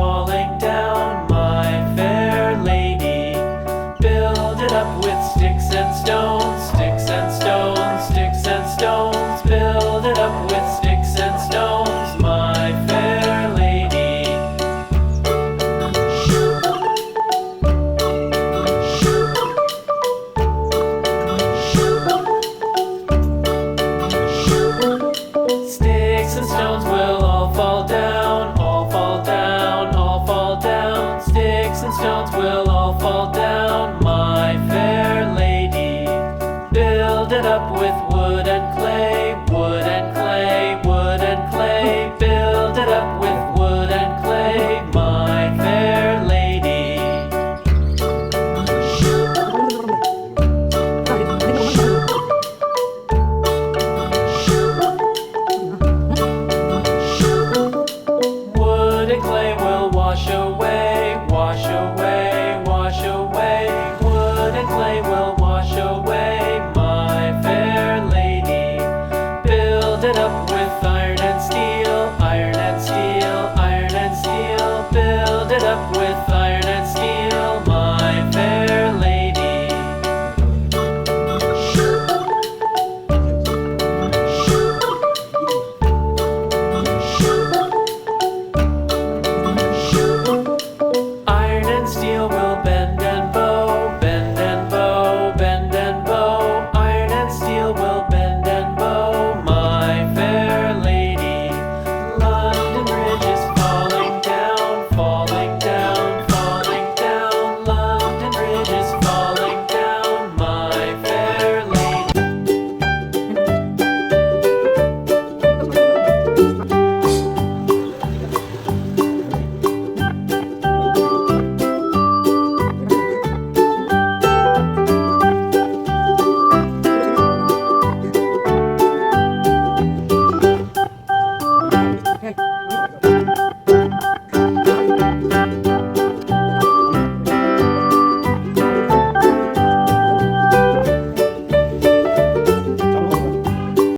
falling down, my fair lady. Build it up with sticks and stones, sticks and stones, sticks and stones. Build it up with sticks and stones, my fair lady. Sticks and stones will all fall down, all fall down, all fall down. Sticks and stones will all fall down, my fair lady. Build it up with wood and clay, wood and clay, wood and clay. Build it up with wood and clay, my fair lady. Wood and clay will wash away, wash away, wash away. Wood and clay will wash away, my fair lady. Build it up with iron and steel, iron and steel, iron and steel. Build it up with